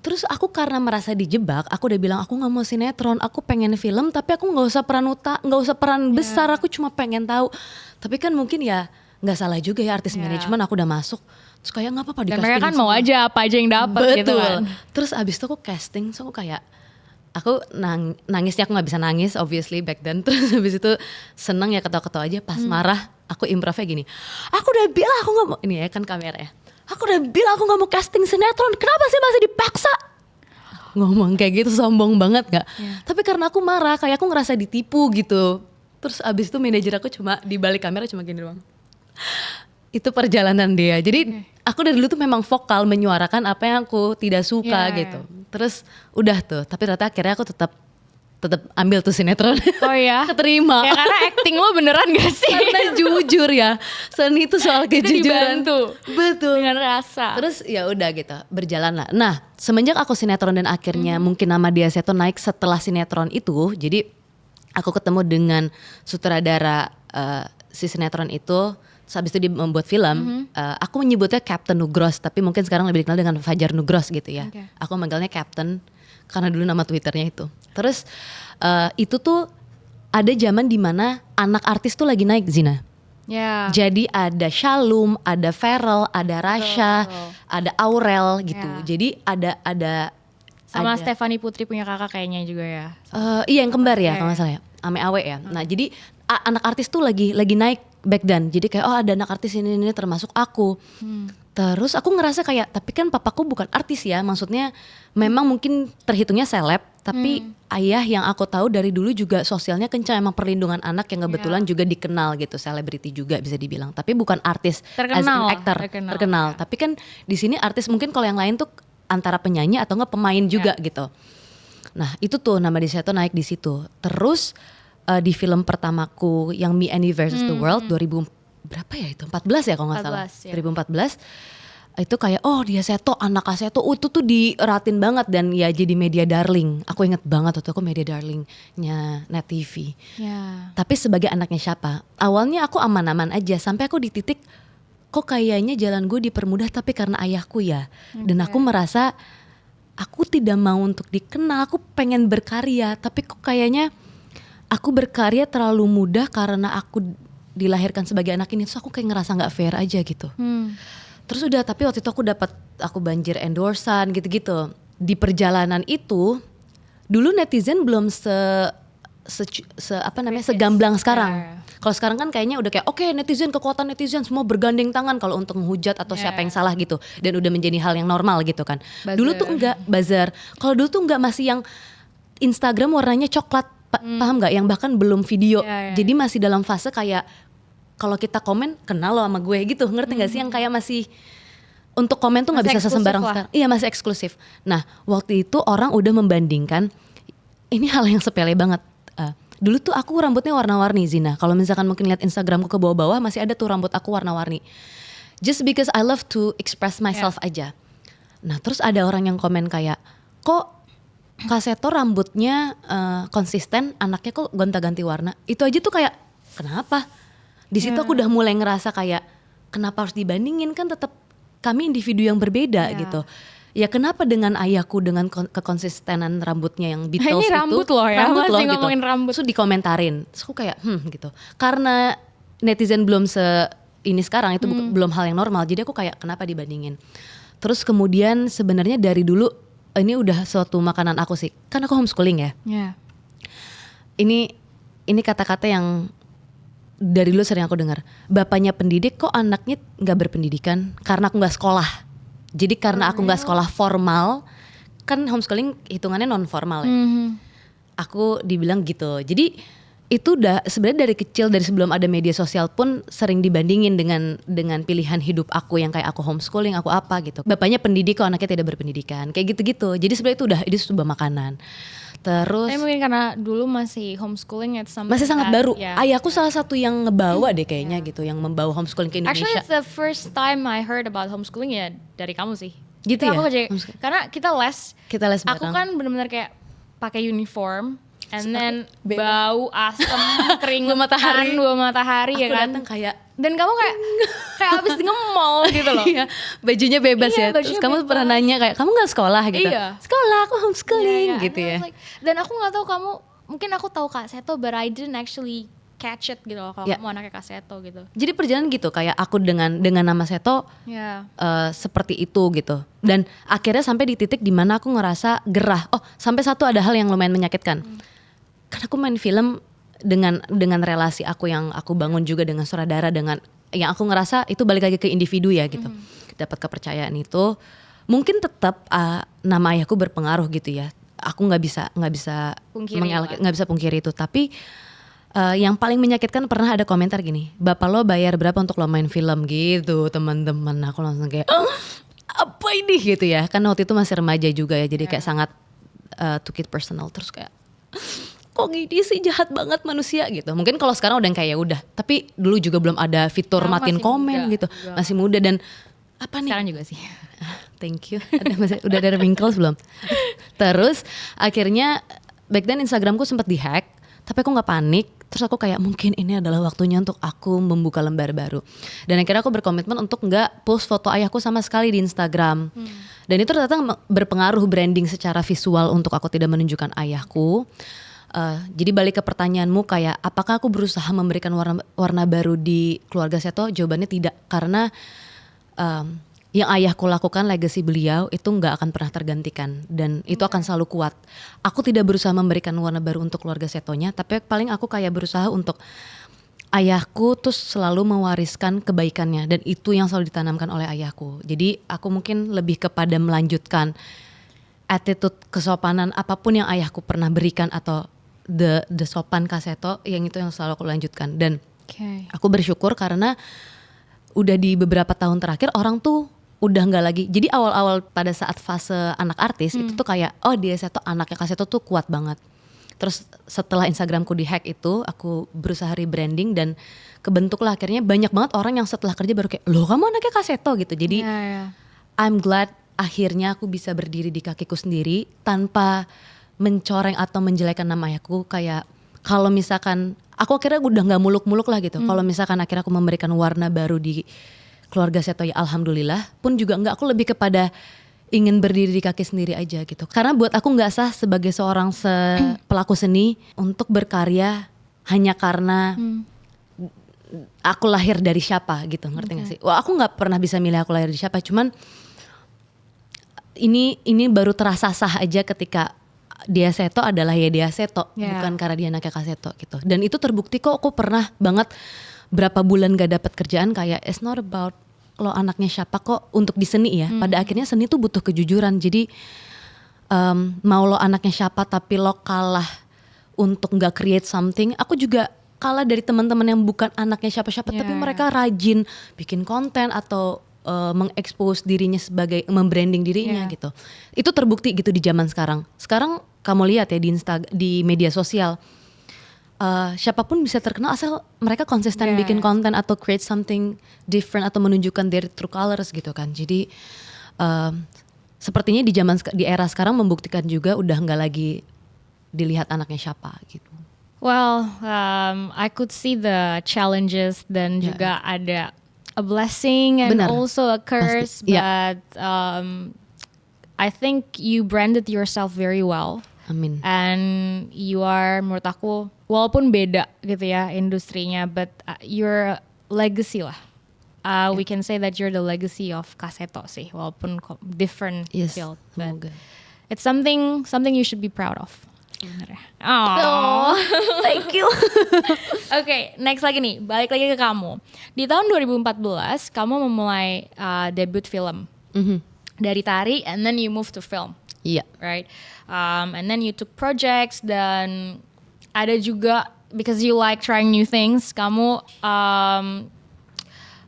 Terus aku karena merasa dijebak, aku udah bilang aku nggak mau sinetron, aku pengen film, tapi aku nggak usah peran besar, aku cuma pengen tahu. Tapi kan mungkin ya nggak salah juga ya artis manajemen, aku udah masuk, terus kayak nggak apa-apa Dan di-casting mereka kan mau semua. aja apa aja yang dapat gitu Betul. kan. Terus abis itu aku casting, so aku kayak aku nangisnya aku nggak bisa nangis obviously back then. Terus habis itu seneng ya ketawa-ketawa aja. Pas marah aku improvnya gini, aku udah bilang aku nggak mau, ini ya kan kamera ya, aku udah bilang aku nggak mau casting sinetron, kenapa sih masih dipaksa? Ngomong kayak gitu sombong banget gak? Tapi karena aku marah, kayak aku ngerasa ditipu gitu. Terus abis itu manajer aku cuma di balik kamera cuma gini doang. Itu perjalanan dia. Jadi aku dari dulu tuh memang vokal menyuarakan apa yang aku tidak suka Yeah. gitu. Terus udah tuh, tapi ternyata akhirnya aku tetap ambil tuh sinetron. Oh ya? Keterima. Ya karena acting lo beneran gak sih? Karena jujur ya, seni itu soal kejujuran. dibantu. Betul. Dengan rasa. Terus ya udah gitu, berjalan lah. Nah, semenjak aku sinetron dan akhirnya mungkin nama Dia Seto naik setelah sinetron itu, jadi aku ketemu dengan sutradara si sinetron itu. Terus habis itu dia membuat film. Aku menyebutnya Captain Nugros, tapi mungkin sekarang lebih dikenal dengan Fajar Nugros gitu ya. Okay. Aku manggilnya Captain karena dulu nama Twitternya itu. Terus itu tuh ada zaman dimana anak artis tuh lagi naik, Zina. Ya. Jadi ada Shalom, ada Feral, ada Rasha, ada Aurel gitu. Ya. Jadi ada Sama Stephanie Putri punya kakak kayaknya juga ya. iya yang kembar ya Oke. kalau nggak salah ya, Ame Awe ya. Nah jadi anak artis tuh lagi naik back then. Jadi kayak ada anak artis ini termasuk aku. Terus aku ngerasa kayak tapi kan papaku bukan artis ya, maksudnya memang mungkin terhitungnya seleb, tapi ayah yang aku tahu dari dulu juga sosialnya kencang, emang perlindungan anak yang kebetulan juga dikenal gitu, selebriti juga bisa dibilang, tapi bukan artis as an actor, terkenal. Tapi kan di sini artis mungkin kalau yang lain tuh antara penyanyi atau enggak pemain juga gitu. Nah itu tuh nama Deaseto naik di situ. Terus di film pertamaku yang Me and You versus the World 2000 berapa ya itu 14 ya kalau nggak salah ya. 2014 itu kayak Deaseto anak Aseto itu tuh diratin banget dan ya jadi media darling. Aku inget banget waktu aku media darlingnya Net TV. Tapi sebagai anaknya siapa, awalnya aku aman-aman aja sampai aku di titik kok kayaknya jalan gue dipermudah tapi karena ayahku ya. Dan aku merasa aku tidak mau untuk dikenal, aku pengen berkarya tapi kok kayaknya aku berkarya terlalu mudah karena aku dilahirkan sebagai anak ini. Terus aku kayak ngerasa gak fair aja gitu. Terus udah, tapi waktu itu aku banjir endorsan gitu-gitu. Di perjalanan itu dulu netizen belum segamblang sekarang. Kalau sekarang kan kayaknya udah kayak oke, netizen, kekuatan netizen semua bergandeng tangan kalau untuk menghujat atau siapa yang salah gitu, dan udah menjadi hal yang normal gitu kan. Dulu tuh enggak, buzzer. Kalau dulu tuh enggak, masih yang Instagram warnanya coklat. Paham gak? Yang bahkan belum video. Jadi masih dalam fase kayak kalau kita komen kenal lo sama gue gitu. Ngerti gak sih yang kayak masih untuk komen tuh gak bisa sesembarang sekarang. Iya masih eksklusif. Nah waktu itu orang udah membandingkan, ini hal yang sepele banget. Dulu tuh aku rambutnya warna-warni Zina. Kalau misalkan mungkin lihat Instagramku ke bawah-bawah masih ada tuh rambut aku warna-warni. Just because I love to express myself aja. Nah terus ada orang yang komen kayak, kok Kak Seto rambutnya konsisten, anaknya kok gonta-ganti warna. Itu aja tuh kayak kenapa? Di situ aku udah mulai ngerasa kayak kenapa harus dibandingin, kan tetap kami individu yang berbeda gitu. Ya kenapa dengan ayahku dengan kekonsistenan rambutnya yang Beatles ini itu rambut loh ya, rambut masih loh ngomongin gitu. rambut. Terus dikomentarin. Terus aku kayak gitu. Karena netizen belum ini sekarang itu belum hal yang normal. Jadi aku kayak kenapa dibandingin. Terus kemudian sebenarnya dari dulu ini udah suatu makanan aku sih. Kan aku homeschooling ya. Ini kata-kata yang dari dulu sering aku dengar. Bapaknya pendidik kok anaknya gak berpendidikan? Karena aku gak sekolah. Jadi karena aku gak sekolah formal, kan homeschooling hitungannya non formal ya. Aku dibilang gitu. Jadi itu udah sebenarnya dari kecil, dari sebelum ada media sosial pun sering dibandingin dengan pilihan hidup aku yang kayak aku homeschooling, aku apa gitu. Bapaknya pendidik kok anaknya tidak berpendidikan, kayak gitu-gitu. Jadi sebenarnya itu udah sebuah makanan. Terus mungkin karena dulu masih homeschooling masih sangat baru. Ayahku salah satu yang ngebawa deh kayaknya gitu, yang membawa homeschooling ke Indonesia. Actually it's the first time I heard about homeschooling ya dari kamu sih. Gitu ya? Karena kita les bareng. Aku kan benar-benar kayak pakai uniform. And then bau asem, keringetan, dua matahari ya kan. Aku datang kayak, dan kamu kayak abis nge-mall gitu loh. Iya, bajunya bebas ya. Terus kamu pernah nanya kayak, kamu gak sekolah gitu? Iya. Sekolah, aku homeschooling gitu ya. Dan aku gak tahu kamu, mungkin aku tahu Kak Seto, but I didn't actually catch it gitu loh kalau kamu anaknya Kak Seto gitu. Jadi perjalanan gitu, kayak aku dengan nama Seto seperti itu gitu. Dan akhirnya sampai di titik dimana aku ngerasa gerah. Sampai satu ada hal yang lumayan menyakitkan. Karena aku main film dengan relasi aku yang aku bangun juga dengan sutradara, dengan yang aku ngerasa itu balik lagi ke individu ya gitu. Dapat kepercayaan itu, mungkin tetap nama ayahku berpengaruh gitu ya. Aku nggak bisa pungkiri itu. Tapi yang paling menyakitkan pernah ada komentar gini, bapak lo bayar berapa untuk lo main film gitu teman-teman. Aku langsung kayak apa ini gitu ya. Kan waktu itu masih remaja juga ya, jadi kayak sangat took it personal. Terus kayak kok gini sih, jahat banget manusia gitu. Mungkin kalau sekarang udah kayak udah, tapi dulu juga belum ada fitur matiin komen gitu. Masih muda dan apa nih? Sekarang juga sih. Thank you. Udah ada wrinkles belum? Terus akhirnya back then Instagramku sempat dihack, tapi aku nggak panik. Terus aku kayak mungkin ini adalah waktunya untuk aku membuka lembar baru. Dan akhirnya aku berkomitmen untuk nggak post foto ayahku sama sekali di Instagram. Dan itu ternyata berpengaruh branding secara visual untuk aku tidak menunjukkan ayahku. Jadi balik ke pertanyaanmu kayak apakah aku berusaha memberikan warna baru di keluarga Seto? Jawabannya tidak, karena yang ayahku lakukan, legacy beliau itu nggak akan pernah tergantikan dan itu akan selalu kuat. Aku tidak berusaha memberikan warna baru untuk keluarga Setonya, tapi paling aku kayak berusaha untuk ayahku tuh selalu mewariskan kebaikannya dan itu yang selalu ditanamkan oleh ayahku. Jadi aku mungkin lebih kepada melanjutkan attitude kesopanan apapun yang ayahku pernah berikan atau the sopan Kaseto, yang itu yang selalu aku lanjutkan. Dan aku bersyukur karena udah di beberapa tahun terakhir orang tuh udah nggak lagi. Jadi awal-awal pada saat fase anak artis itu tuh kayak dia Seto, anaknya Kaseto tuh kuat banget. Terus setelah Instagramku dihack itu aku berusaha rebranding dan kebentuklah akhirnya banyak banget orang yang setelah kerja baru kayak, loh kamu anaknya Kaseto gitu. Jadi I'm glad akhirnya aku bisa berdiri di kakiku sendiri tanpa mencoreng atau menjelekan nama ayahku. Kayak kalau misalkan aku akhirnya udah gak muluk-muluk lah gitu. Kalau misalkan akhirnya aku memberikan warna baru di keluarga Seto, ya alhamdulillah. Pun juga aku lebih kepada ingin berdiri di kaki sendiri aja gitu. Karena buat aku gak sah sebagai seorang pelaku seni untuk berkarya hanya karena aku lahir dari siapa gitu, ngerti gak sih? Wah, aku gak pernah bisa milih aku lahir dari siapa. Cuman ini baru terasa sah aja ketika Dea Seto adalah ya Dea Seto, bukan karena dia anaknya Kak Seto gitu. Dan itu terbukti kok. Aku pernah banget berapa bulan gak dapat kerjaan kayak it's not about lo anaknya siapa kok untuk di seni ya. Pada akhirnya seni tuh butuh kejujuran. Jadi mau lo anaknya siapa tapi lo kalah untuk gak create something. Aku juga kalah dari teman-teman yang bukan anaknya siapa-siapa tapi mereka rajin bikin konten atau mengekspos dirinya sebagai membranding dirinya gitu. Itu terbukti gitu di zaman sekarang. Sekarang kamu lihat ya di media sosial, siapapun bisa terkenal asal mereka konsisten bikin konten atau create something different atau menunjukkan their true colors gitu kan. Jadi sepertinya di era sekarang membuktikan juga udah nggak lagi dilihat anaknya siapa gitu. Well, I could see the challenges dan juga ada a blessing and also a curse, but I think you branded yourself very well. Amin. And you are, menurut aku, walaupun beda gitu ya industrinya, but your legacy lah. We can say that you're the legacy of Kaseto sih, walaupun different field. But it's something you should be proud of. Oh, thank you. Okay, next lagi nih, balik lagi ke kamu. Di tahun 2014, kamu memulai debut film dari tari, and then you move to film. Iya. Right, and then you took projects dan ada juga because you like trying new things, kamu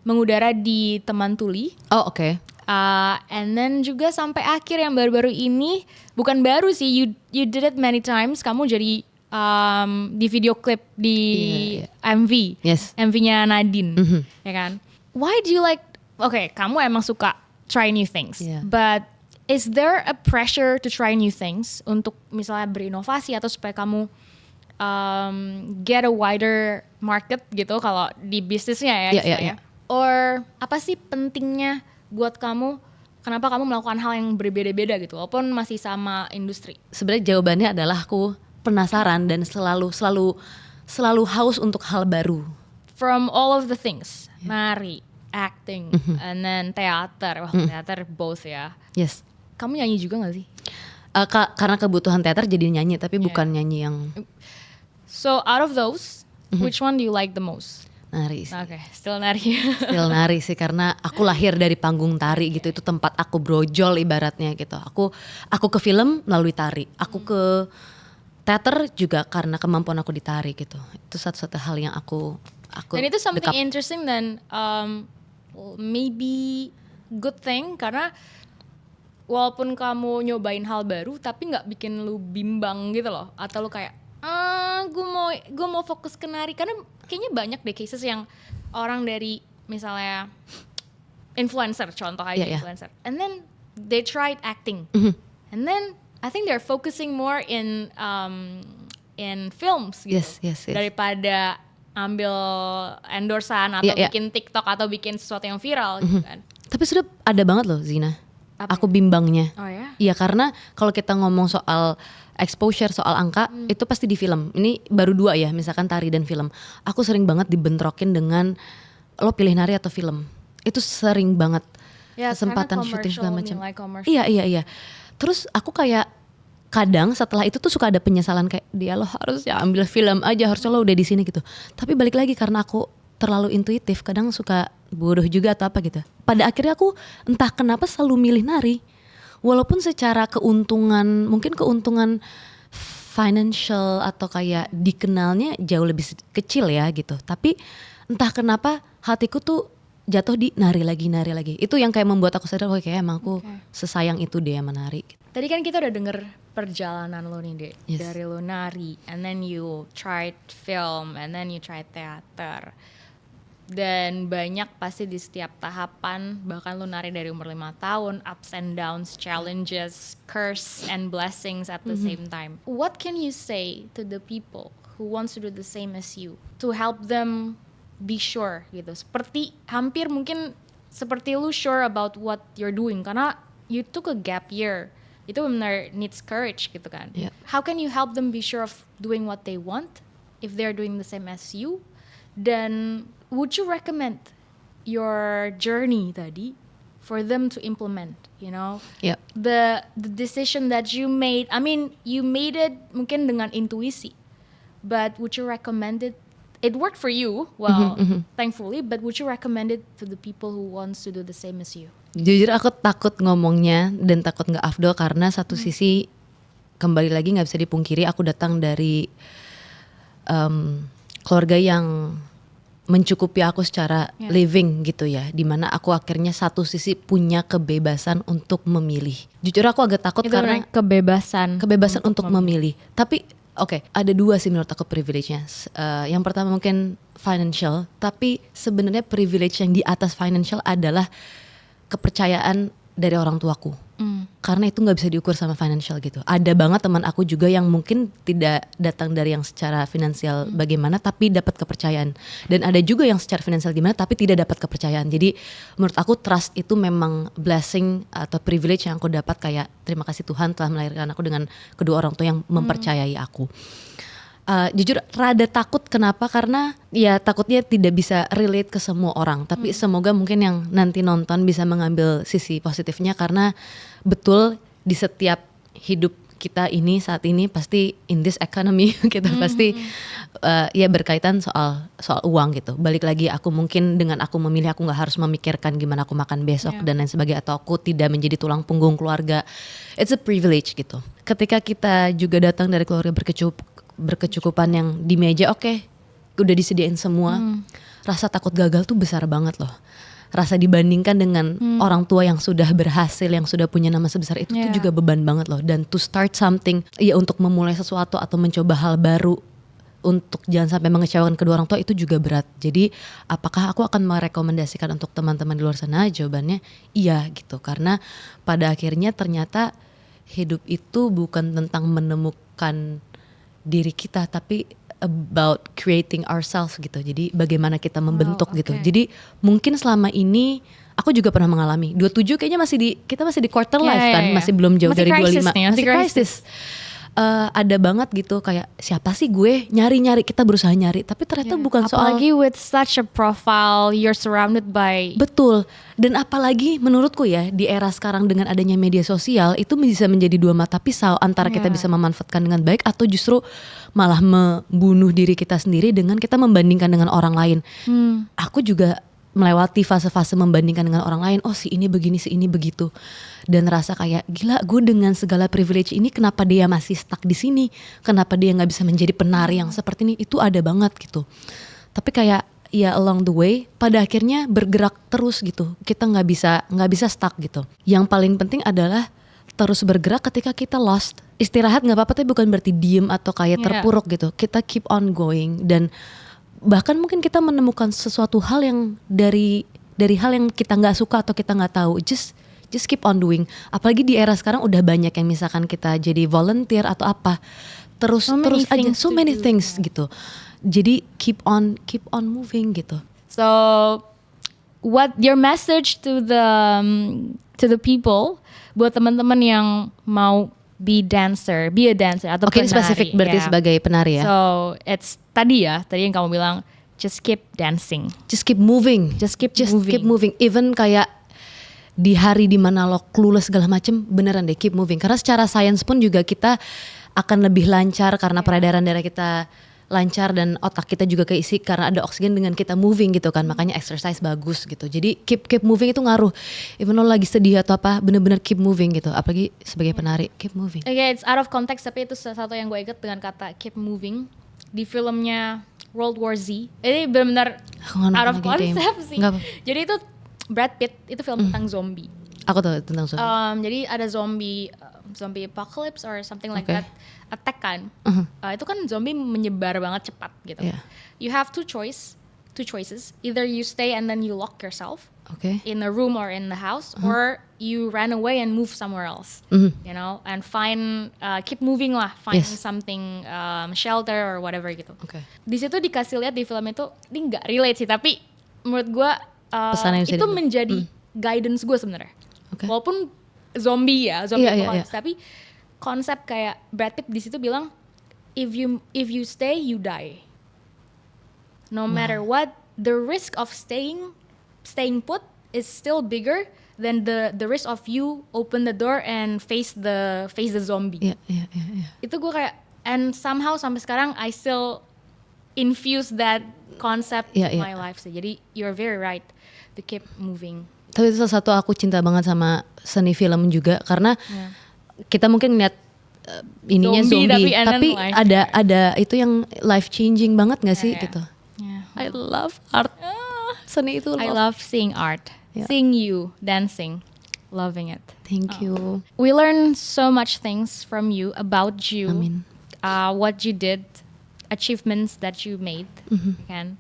mengudara di Teman Tuli. Oh oke. And then juga sampai akhir yang baru-baru ini, bukan baru sih, you did it many times. Kamu jadi di video klip di MV, MV-nya Nadine, ya kan? Why do you like? Okay, kamu emang suka try new things, but is there a pressure to try new things untuk misalnya berinovasi atau supaya kamu get a wider market gitu kalau di bisnisnya ya? Or apa sih pentingnya buat kamu, kenapa kamu melakukan hal yang berbeda-beda gitu walaupun masih sama industri? Sebenarnya jawabannya adalah aku penasaran dan selalu haus untuk hal baru. From all of the things, nari, acting, and then teater. Wah, teater both ya. Yes. Kamu nyanyi juga gak sih? Karena kebutuhan teater jadi nyanyi, tapi bukan nyanyi yang. So out of those, which one do you like the most? Nari sih. Oke, still nari. Still nari sih, karena aku lahir dari panggung tari gitu. Itu tempat aku brojol ibaratnya gitu. Aku ke film melalui tari. Aku ke teater juga karena kemampuan aku di tari gitu. Itu satu-satu hal yang aku dan itu something interesting dan maybe good thing, karena walaupun kamu nyobain hal baru tapi nggak bikin lu bimbang gitu loh, atau lu kayak gue mau fokus ke nari. Karena kayaknya banyak deh cases yang orang dari misalnya influencer, contoh aja influencer, and then they tried acting, and then I think they're focusing more in films gitu, daripada ambil endorsan atau bikin TikTok atau bikin sesuatu yang viral gitu kan. Tapi sudah ada banget loh Zina. Aku bimbangnya. Oh ya? Iya, karena kalau kita ngomong soal exposure, soal angka, itu pasti di film. Ini baru 2 ya, misalkan tari dan film. Aku sering banget dibentrokin dengan lo pilih nari atau film. Itu sering banget. Ya, kesempatan syuting segala macam. Like Iya. Terus aku kayak kadang setelah itu tuh suka ada penyesalan kayak dia lo harus ya ambil film aja, harusnya lo udah di sini gitu. Tapi balik lagi karena aku terlalu intuitif, kadang suka bodoh juga atau apa gitu. Pada akhirnya aku entah kenapa selalu milih nari. Walaupun secara keuntungan, mungkin keuntungan financial atau kayak dikenalnya jauh lebih kecil ya gitu. Tapi entah kenapa hatiku tuh jatuh di nari lagi. Itu yang kayak membuat aku sadar, oh kayak emang aku sesayang itu deh sama nari. Tadi kan kita udah denger perjalanan lo nih Dek. Yes. Dari lo nari, and then you tried film, and then you tried teater. Dan banyak pasti di setiap tahapan, bahkan lo nari dari umur 5 tahun, ups and downs, challenges, curse and blessings at the same time. What can you say to the people who wants to do the same as you, to help them be sure gitu? Seperti hampir mungkin seperti lu sure about what you're doing, karena you took a gap year. Itu benar needs courage gitu kan. Yeah. How can you help them be sure of doing what they want if they're doing the same as you? Dan would you recommend your journey tadi for them to implement, you know? Yep. The decision that you made, I mean, you made it mungkin dengan intuisi. But would you recommend it? It worked for you, well, thankfully, but would you recommend it to the people who wants to do the same as you? Jujur aku takut ngomongnya dan takut gak afdol karena satu sisi kembali lagi gak bisa dipungkiri aku datang dari keluarga yang mencukupi aku secara living gitu ya, dimana aku akhirnya satu sisi punya kebebasan untuk memilih. Jujur aku agak takut Itu karena kebebasan untuk memilih. Tapi oke, ada dua sih menurut aku privilege-nya. Yang pertama mungkin financial, tapi sebenarnya privilege yang di atas financial adalah kepercayaan dari orang tuaku. Karena itu gak bisa diukur sama financial gitu. Ada banget teman aku juga yang mungkin tidak datang dari yang secara finansial bagaimana tapi dapat kepercayaan. Dan ada juga yang secara finansial gimana tapi tidak dapat kepercayaan. Jadi menurut aku trust itu memang blessing atau privilege yang aku dapat, kayak terima kasih Tuhan telah melahirkan aku dengan kedua orang tua yang mempercayai aku. Jujur rada takut, kenapa? Karena ya takutnya tidak bisa relate ke semua orang. Tapi semoga mungkin yang nanti nonton bisa mengambil sisi positifnya, karena betul di setiap hidup kita ini saat ini pasti in this economy kita pasti ya berkaitan soal uang gitu. Balik lagi aku mungkin dengan aku memilih, aku nggak harus memikirkan gimana aku makan besok dan lain sebagainya, atau aku tidak menjadi tulang punggung keluarga. It's a privilege gitu. Ketika kita juga datang dari keluarga berkecukupan yang di meja udah disediain semua, rasa takut gagal tuh besar banget loh. Rasa dibandingkan dengan orang tua yang sudah berhasil, yang sudah punya nama sebesar itu tuh juga beban banget loh. Dan to start something, ya untuk memulai sesuatu atau mencoba hal baru untuk jangan sampai mengecewakan kedua orang tua itu juga berat. Jadi apakah aku akan merekomendasikan untuk teman-teman di luar sana? Jawabannya iya gitu. Karena pada akhirnya ternyata hidup itu bukan tentang menemukan diri kita, tapi about creating ourselves gitu. Jadi bagaimana kita membentuk gitu. Jadi mungkin selama ini aku juga pernah mengalami 27 kayaknya kita masih di quarter life kan, masih belum jauh masih dari 25 nih, masih crisis. Ada banget gitu kayak siapa sih gue, nyari kita berusaha nyari tapi ternyata bukan soal, apalagi with such a profile you're surrounded by. Betul. Dan apalagi menurutku ya di era sekarang dengan adanya media sosial itu bisa menjadi dua mata pisau, antara kita bisa memanfaatkan dengan baik atau justru malah membunuh diri kita sendiri dengan kita membandingkan dengan orang lain. Aku juga melewati fase-fase membandingkan dengan orang lain, oh si ini begini, si ini begitu, dan rasa kayak gila, gue dengan segala privilege ini kenapa dia masih stuck di sini, kenapa dia nggak bisa menjadi penari yang seperti ini. Itu ada banget gitu. Tapi kayak ya along the way pada akhirnya bergerak terus gitu, kita nggak bisa stuck gitu. Yang paling penting adalah terus bergerak ketika kita lost. Istirahat nggak apa-apa tapi bukan berarti diem atau kayak terpuruk gitu. Kita keep on going, dan bahkan mungkin kita menemukan sesuatu hal yang dari hal yang kita nggak suka atau kita nggak tahu, just keep on doing. Apalagi di era sekarang udah banyak yang misalkan kita jadi volunteer atau apa, terus aja so many things gitu. Jadi keep on moving gitu. So what your message to the people, buat teman-teman yang mau be a dancer atau penari. Ini spesifik berarti sebagai penari ya. So it's tadi yang kamu bilang, just keep dancing, just keep moving, just keep moving. Even kayak di hari dimana lo clueless segala macem, beneran deh keep moving. Karena secara sains pun juga kita akan lebih lancar karena peredaran darah kita lancar dan otak kita juga keisi karena ada oksigen dengan kita moving gitu kan. Makanya exercise bagus gitu. Jadi keep moving itu ngaruh. Even lo lagi sedih atau apa, bener-bener keep moving gitu. Apalagi sebagai penari, keep moving. Okay, it's out of context tapi itu salah satu yang gue inget dengan kata keep moving di filmnya World War Z. Ini benar-benar out of concept sih. Jadi itu Brad Pitt, itu film tentang zombie. Aku tahu tentang zombie. Jadi ada zombie apocalypse or something like that, attack kan. Itu kan zombie menyebar banget cepat gitu. Yeah. You have two choices. Either you stay and then you lock yourself in a room or in the house, or you run away and move somewhere else. You know, and keep moving lah, find something shelter or whatever gitu. Di situ dikasih lihat di film itu, ini nggak relate sih, tapi menurut gue itu menjadi guidance gue sebenarnya. Walaupun zombie apocalypse, tapi konsep kayak Brad Pitt di situ bilang, if you stay, you die. No matter what, the risk of staying put is still bigger than the risk of you open the door and face the zombie. Itu gue kayak, and somehow sampai sekarang I still infuse that concept in my life sih. Jadi you're very right to keep moving. Tapi itu salah satu aku cinta banget sama seni film juga karena kita mungkin lihat ininya zombie tapi ada itu yang life changing banget nggak sih gitu. I love art. Seni itu I love seeing art. Seeing you dancing. Loving it. Thank you. We learn so much things from you about you. Amin. What you did, achievements that you made. Kan?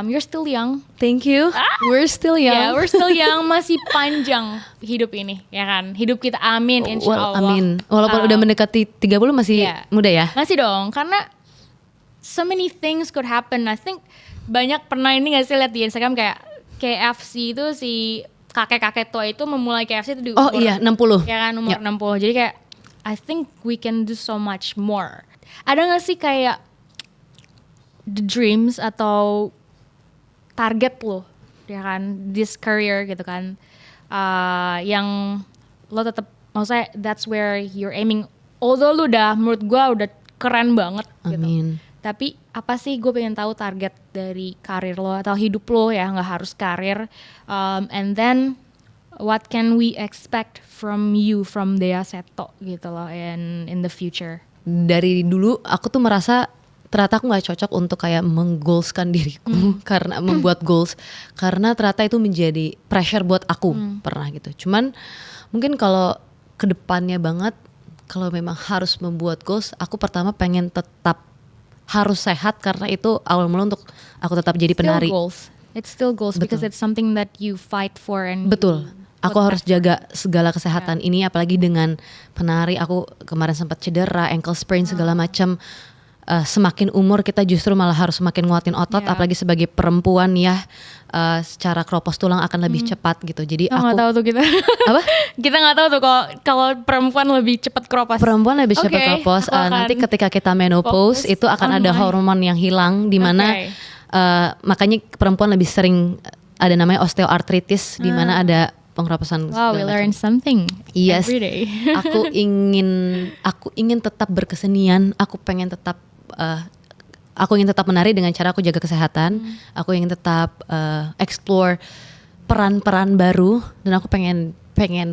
You're still young. Thank you. We're still young. Yeah, we're still young. Masih panjang hidup ini, ya kan? Hidup kita, amin, insya Allah. Amin. Walaupun udah mendekati 30 masih muda ya? Masih dong, karena so many things could happen. I think banyak pernah ini gak sih lihat di Instagram kayak KFC itu si kakek-kakek tua itu memulai KFC itu di umur 60. Ya kan, umur 60. Jadi kayak I think we can do so much more. Ada gak sih kayak the dreams atau target lo, ya kan, this career gitu kan, yang lo tetap, maksudnya that's where you're aiming. Although lo udah, menurut gue udah keren banget. Amin. Gitu. Tapi apa sih, gue pengen tahu target dari karir lo atau hidup lo ya, nggak harus karir. And then what can we expect from you, from Dea Seto gitu loh, in the future? Dari dulu aku tuh merasa ternyata aku nggak cocok untuk kayak menggoalskan diriku karena membuat goals, karena ternyata itu menjadi pressure buat aku pernah gitu. Cuman mungkin kalau kedepannya banget, kalau memang harus membuat goals, aku pertama pengen tetap harus sehat karena itu awal mula untuk aku tetap jadi penari. It's still goals because it's something that you fight for and betul. Aku harus jaga segala kesehatan ini, apalagi dengan penari. Aku kemarin sempat cedera, ankle sprain segala macam. Semakin umur kita justru malah harus semakin nguatin otot, apalagi sebagai perempuan ya, secara keropos tulang akan lebih cepat gitu. Jadi aku nggak tahu tuh kita. Apa? Kita nggak tahu tuh kalau perempuan lebih cepat keropos. Perempuan lebih cepat keropos. Nanti ketika kita menopause itu akan ada hormon yang hilang, di mana makanya perempuan lebih sering ada namanya osteoartritis, di mana ada pengeroposan. Wow, we learn something every day. Aku ingin tetap berkesenian. Aku ingin tetap menari dengan cara aku jaga kesehatan. Aku ingin tetap explore peran-peran baru, dan aku pengen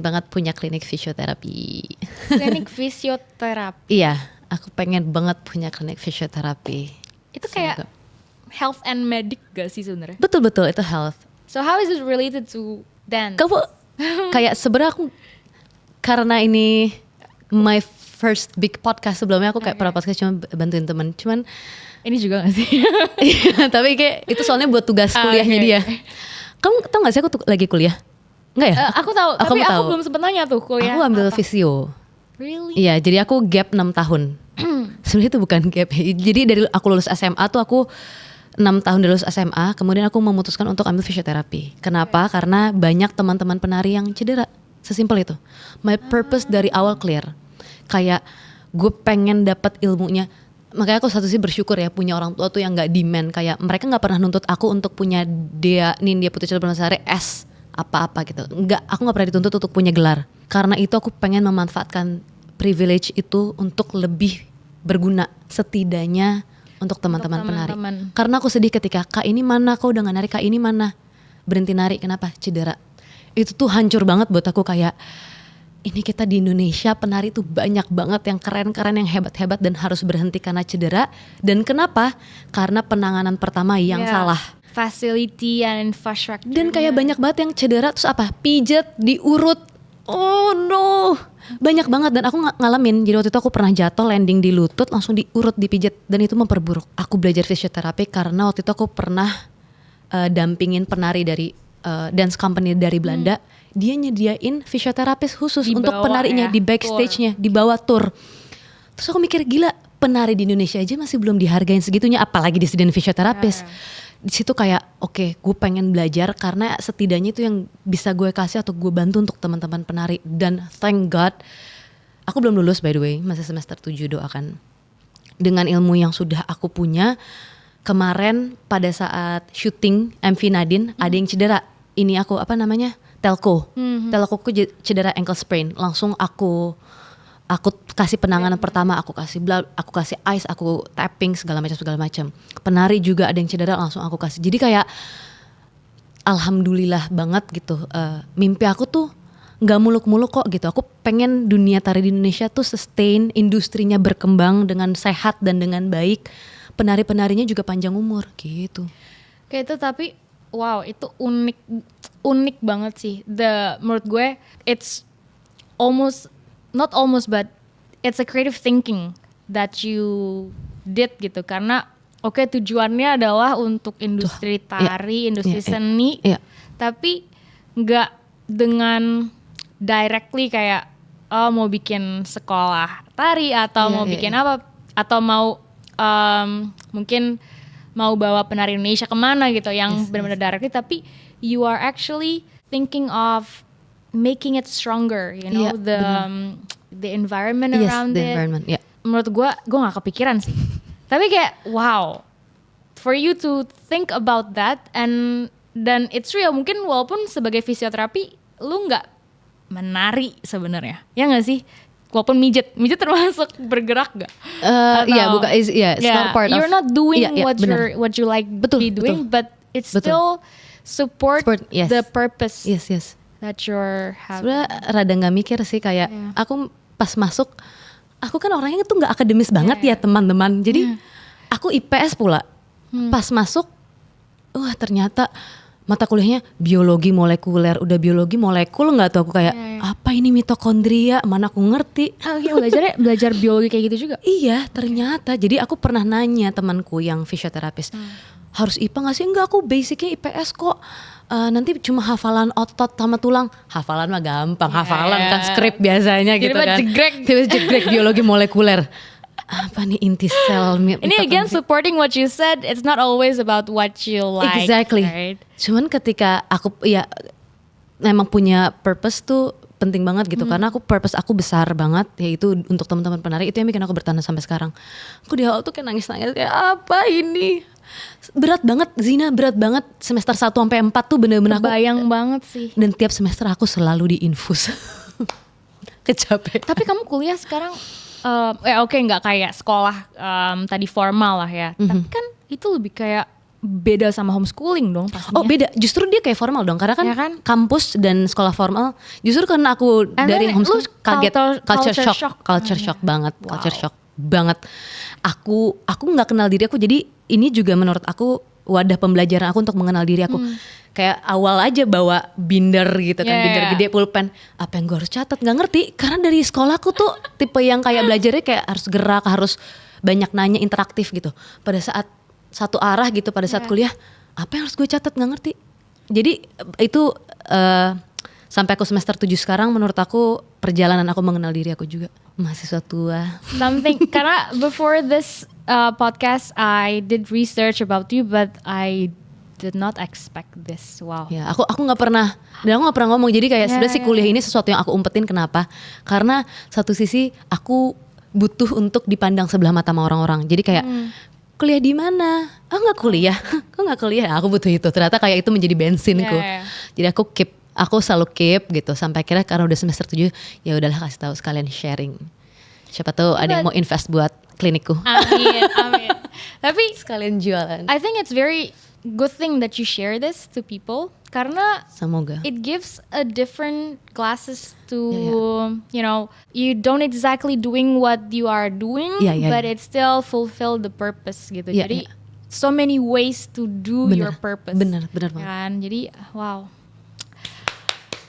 banget punya klinik fisioterapi. Klinik fisioterapi. Iya, aku pengen banget punya klinik fisioterapi. Itu kayak health and medic gak sih sebenarnya? Betul itu health. So how is it related to dance? Kamu kayak sebenarnya aku, karena ini my first big podcast, sebelumnya aku kayak pernah podcast cuma bantuin teman, cuman ini juga gak sih? Tapi kayak itu soalnya buat tugas kuliahnya dia. Kamu tau gak sih aku lagi kuliah? Enggak ya? Aku tahu, tapi aku belum sempet nanya tuh kuliah. Aku ambil fisio. Really? Iya, jadi aku gap 6 tahun. Sebenarnya itu bukan gap. Jadi dari aku lulus SMA tuh aku 6 tahun lulus SMA, kemudian aku memutuskan untuk ambil fisioterapi. Kenapa? Karena banyak teman-teman penari yang cedera. Sesimpel itu. My purpose dari awal clear. Kayak gue pengen dapat ilmunya. Makanya aku satu sih bersyukur ya punya orang tua tuh yang gak demand. Kayak mereka gak pernah nuntut aku untuk punya Dea Nindya Putri Cirebon Sari S apa-apa gitu. Aku nggak pernah dituntut untuk punya gelar. Karena itu aku pengen memanfaatkan privilege itu untuk lebih berguna setidaknya untuk teman-teman penari. Karena aku sedih ketika kak ini mana, kau udah gak nari, kak ini mana, berhenti nari, kenapa? Cedera. Itu tuh hancur banget buat aku, kayak ini kita di Indonesia penari tuh banyak banget yang keren-keren, yang hebat-hebat dan harus berhenti karena cedera. Dan kenapa? Karena penanganan pertama yang salah. Facility and infrastructure. Dan kayak banyak banget yang cedera terus apa? Pijet, diurut. Oh no. Banyak banget dan aku ngalamin. Jadi waktu itu aku pernah jatuh landing di lutut langsung diurut, dipijet dan itu memperburuk. Aku belajar fisioterapi karena waktu itu aku pernah dampingin penari dari dance company dari Belanda. Dia nyediain fisioterapis khusus Di untuk bawah penarinya, ya, di backstage-nya, di bawah tour. Terus aku mikir gila, penari di Indonesia aja masih belum dihargain segitunya, apalagi disediain fisioterapis. Di situ kayak oke, gue pengen belajar karena setidaknya itu yang bisa gue kasih atau gue bantu untuk teman-teman penari. Dan thank God, aku belum lulus by the way, masih semester 7, doakan. Dengan ilmu yang sudah aku punya, kemarin pada saat syuting MV Nadine ada yang cedera. Ini aku telco. Telco ku cedera ankle sprain. Langsung aku kasih penanganan pertama, aku kasih ice, aku tapping segala macam. Penari juga ada yang cedera, langsung aku kasih. Jadi kayak alhamdulillah banget gitu. Mimpi aku tuh nggak muluk-muluk kok gitu. Aku pengen dunia tari di Indonesia tuh sustain, industrinya berkembang dengan sehat dan dengan baik. Penari-penarinya juga panjang umur gitu. Kayak itu, tapi wow, itu unik banget sih. Menurut gue it's not almost but it's a creative thinking that you did gitu, karena tujuannya adalah untuk industri tari, industri seni, tapi nggak dengan directly kayak mau bikin sekolah tari atau mau bikin apa, atau mau mungkin mau bawa penari Indonesia kemana gitu yang benar-benar directly, tapi you are actually thinking of making it stronger, you know, the environment around it. Menurut gue nggak kepikiran sih. Tapi kayak wow, for you to think about that dan it's real. Mungkin walaupun sebagai fisioterapi lu nggak menari sebenarnya, ya nggak sih? Walaupun mijet termasuk bergerak gak? It's not part of. You're not doing what you like be doing, but it's still support the purpose. Yes. That you're having. Sebenarnya rada nggak mikir sih, kayak aku pas masuk, aku kan orangnya tuh nggak akademis banget ya teman-teman. Jadi aku IPS pula. Pas masuk, wah ternyata mata kuliahnya biologi molekuler. Udah biologi molekul nggak tuh aku kayak apa ini mitokondria? Mana aku ngerti. Belajar biologi kayak gitu juga. Iya ternyata. Jadi aku pernah nanya temanku yang fisioterapis, harus IPA nggak sih? Enggak, aku basicnya IPS kok. Nanti cuma hafalan otot sama tulang. Hafalan mah gampang, hafalan kan skrip biasanya gitu kan. Tiba-tiba jegrek biologi molekuler. Apa nih inti sel? Ini again supporting what you said. It's not always about what you like. Exactly. Right? Cuman ketika aku memang punya purpose tuh penting banget gitu, karena purpose aku besar banget, yaitu untuk teman-teman penari. Itu yang bikin aku bertahan sampai sekarang. Aku di awal tuh kayak nangis-nangis kayak apa ini? Berat banget Zina, berat banget. Semester 1 sampai 4 tuh bener-bener aku bayang banget sih. Dan tiap semester aku selalu diinfus. Kecapean. Tapi kamu kuliah sekarang nggak kayak sekolah tadi formal lah ya. Tapi kan itu lebih kayak beda sama homeschooling dong pastinya. Oh beda, justru dia kayak formal dong, karena kan kampus dan sekolah formal. Justru karena aku dari homeschooling kaget, culture shock banget. Aku nggak kenal diri aku, jadi ini juga menurut aku wadah pembelajaran aku untuk mengenal diri aku. Kayak awal aja bawa binder gitu kan, binder gede, pulpen. Apa yang gue harus catat? Nggak ngerti, karena dari sekolah aku tuh tipe yang kayak belajarnya kayak harus gerak, harus banyak nanya, interaktif gitu. Pada saat satu arah gitu, pada saat kuliah, apa yang harus gue catat? Nggak ngerti. Jadi itu sampai aku semester 7 sekarang, menurut aku perjalanan aku mengenal diri aku juga. Mahasiswa tua. Karena before this podcast, I did research about you, but I did not expect this. Wow. Ya, aku nggak pernah, dan aku nggak pernah ngomong. Jadi kayak sebenarnya si kuliah ini sesuatu yang aku umpetin. Kenapa? Karena satu sisi aku butuh untuk dipandang sebelah mata sama orang-orang. Jadi kayak kuliah di mana? Nggak kuliah. Kok nggak kuliah? Aku butuh itu. Ternyata kayak itu menjadi bensinku. Jadi aku keep aku selalu keep gitu sampai akhirnya karena udah semester 7 ya udahlah kasih tahu sekalian sharing. Siapa tahu ada yang mau invest buat klinikku. Amin, amin. Tapi Sekalian jualan. I think it's very good thing that you share this to people karena Semoga. it gives a different glasses to Yeah. you don't exactly doing what you are doing, Yeah, but yeah. it still fulfill the purpose gitu. Yeah, Jadi yeah. so many ways to do your purpose. Bener banget. Kan, jadi wow.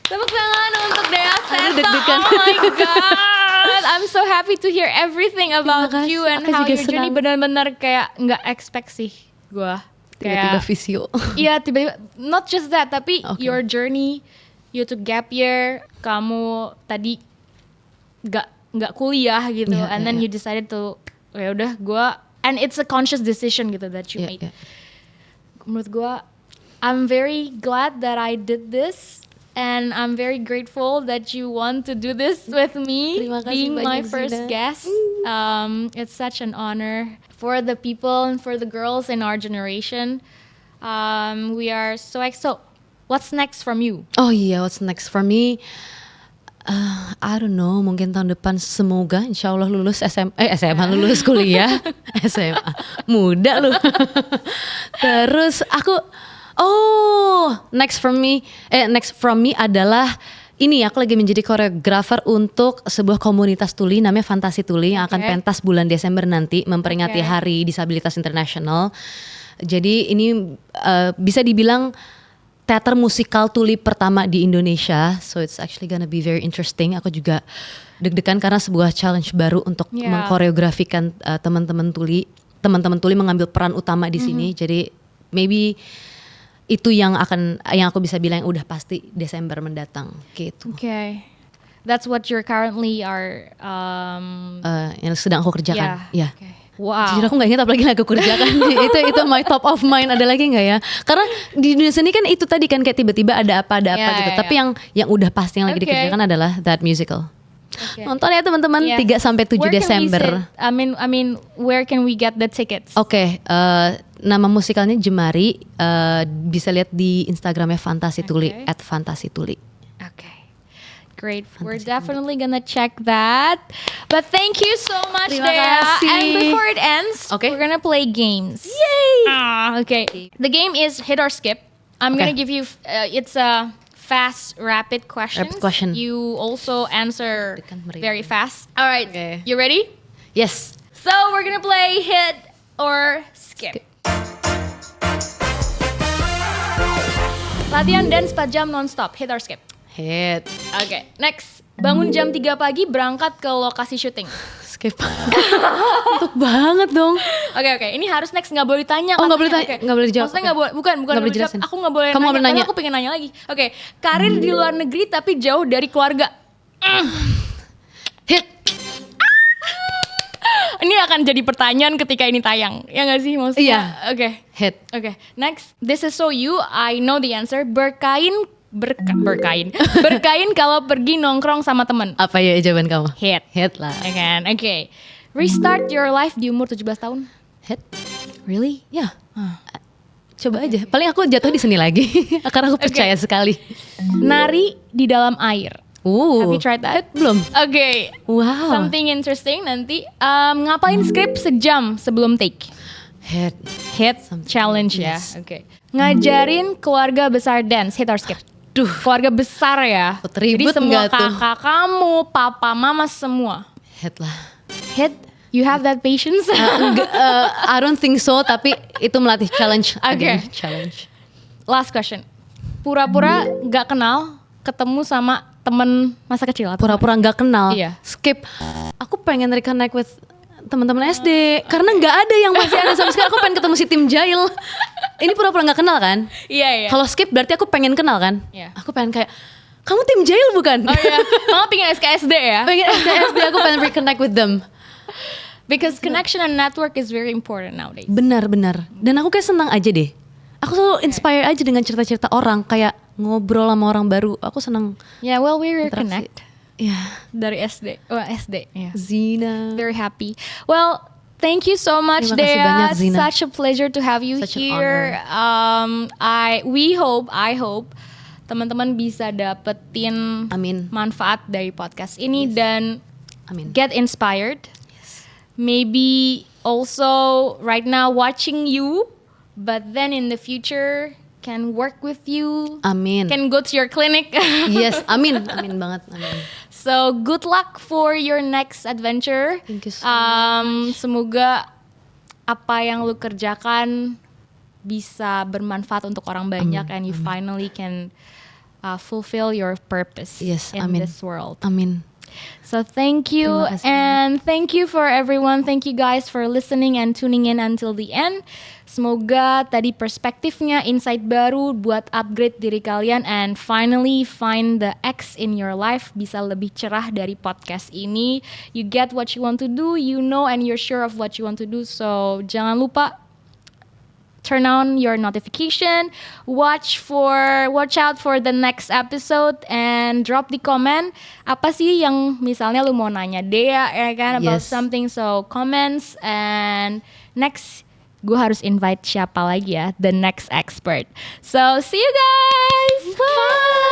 Tepuk tangan untuk Dea Seto. deg-degan. Oh my god, I'm so happy to hear everything about Terima kasih, you and aku how juga your journey senang. benar-benar kayak nggak expect sih gue. Tiba-tiba Kayak visio. iya tiba-tiba not just that tapi Okay. your journey, you took gap year, kamu tadi nggak kuliah gitu, Yeah, and yeah, then yeah. you decided to ya udah gue, and it's a conscious decision gitu that you made. Menurut gue, I'm very glad that I did this. And I'm very grateful that you want to do this with me, Terima kasih being my banyak, first Zina. guest. It's such an honor for the people and for the girls in our generation. We are so excited. So, what's next from you? Oh iya, what's next for me? I don't know, mungkin tahun depan semoga insya Allah lulus SMA lulus kuliah. SMA, muda lu. Terus aku, next from me adalah ini aku lagi menjadi koreografer untuk sebuah komunitas tuli namanya Fantasi Tuli yang akan Okay. pentas bulan Desember nanti memperingati Okay. Hari Disabilitas Internasional. Jadi ini bisa dibilang teater musikal tuli pertama di Indonesia, so it's actually gonna be very interesting. Aku juga deg-degan karena sebuah challenge baru untuk Yeah. mengkoreografikan teman-teman tuli mengambil peran utama di sini. Jadi maybe itu yang aku bisa bilang udah pasti Desember mendatang gitu. Okay, that's what you're currently are. Yang sedang aku kerjakan. Ya. Okay. Wow. Jujur aku nggak ingat apalagi yang aku kerjakan. itu my top of mind. Ada lagi nggak ya? Karena di dunia seni kan itu tadi kan kayak tiba-tiba ada apa Yeah, gitu. yeah, Tapi yang udah pasti yang lagi Okay. dikerjakan adalah that musical. Okay. Nonton ya teman-teman Yeah. 3 sampai 7 Where can we Desember. sit? I mean, where can we get the tickets? Oke, nama musikalnya Jemari. Bisa lihat di Instagramnya Fantasi Tuli Okay. @fantasituli. Okay. Great. We're definitely gonna check that. But thank you so much, Terima Dea. kasih. And before it ends, Okay. we're gonna play games. Yay! Okay. The game is hit or skip. I'm Okay. gonna give you. It's a fast, rapid questions. Rapid question. You also answer Tekan meriah. very fast. All right. Okay. You ready? Yes. So we're gonna play hit or skip. Latihan dance 4 jam non-stop. Hit or skip? Hit. Oke, next. Bangun jam 3 pagi berangkat ke lokasi syuting. Skip. Untuk banget dong. Oke, ini harus next, nggak boleh ditanya. Oh, nggak katanya. boleh tanya, Oke. nggak boleh dijawab. Maksudnya nggak boleh, bukan Nggak boleh boleh dijawab. jelasin. Aku nggak boleh Kamu nggak boleh karena nanya. aku pengen nanya lagi. Oke, karir di luar negeri tapi jauh dari keluarga. Hit. Ini akan jadi pertanyaan ketika ini tayang, ya nggak sih maksudnya? Iya. Oke. Hit. Oke, next. This is so you, I know the answer. Berkain kalau pergi nongkrong sama temen. Apa ya jawaban kamu? Hit. Hit lah. Ya kan? Oke. Restart your life di umur 17 tahun. Hit. Really? Ya. Coba aja. Paling aku jatuh di sini lagi. Karena aku percaya sekali. Nari di dalam air. Have you tried that? Belum. Oke. Wow. Something interesting nanti. Ngapain skrip sejam sebelum take? Hit. Hit challenge Yes. ya. Oke. Ngajarin keluarga besar dance. Hit or skip? Duh. Keluarga besar ya. Takut ribut Jadi semua nggak tuh? kakak kamu, papa, mama semua. Hit lah. Hit. You have that patience? I don't think so. Tapi itu melatih challenge. Oke. Again, challenge. Last question. Pura-pura gak kenal, ketemu sama temen masa kecil atau Pura-pura nggak kenal. Iya. Skip. Aku pengen reconnect with teman-teman SD. Karena nggak ada yang masih ada sampai sekarang. Aku pengen ketemu si Tim Jail. Ini pura-pura nggak kenal kan? Iya. Kalau skip berarti aku pengen kenal kan? Iya. Aku pengen kayak, kamu Tim Jail bukan? Oh iya, mama pengen SKSD ya? Pengen SD, aku pengen reconnect with them. Because connection and network is very important nowadays. Benar. Dan aku kayak senang aja deh. Aku selalu inspire aja dengan cerita-cerita orang. Kayak ngobrol sama orang baru. Aku senang. Yeah, well we interaksi. reconnect Ya, dari SD. Oh SD. Yeah. Zina. Very happy. Well, thank you so much, Terima kasih Dea. banyak, Zina. Such a pleasure to have you Such an here. I hope teman-teman bisa dapetin Amin. manfaat dari podcast ini dan Amin. get inspired. Maybe also right now watching you, but then in the future can work with you, Amin. can go to your clinic. Yes, amin. Amin banget, amin. So good luck for your next adventure. Thank you so Semoga apa yang lu kerjakan bisa bermanfaat untuk orang banyak and you finally can fulfill your purpose Yes, in amin. this world. Amin. So thank you Terima kasih. and thank you for everyone. Thank you guys for listening and tuning in until the end. Semoga tadi perspektifnya, insight baru buat upgrade diri kalian and finally find the X in your life bisa lebih cerah dari podcast ini. You get what you want to do, you know and you're sure of what you want to do. So jangan lupa turn on your notification, watch out for the next episode and drop di comment apa sih yang misalnya lu mau nanya Dea ya kan about Yes. something, so comments and next gue harus invite siapa lagi ya, the next expert. So see you guys. Bye.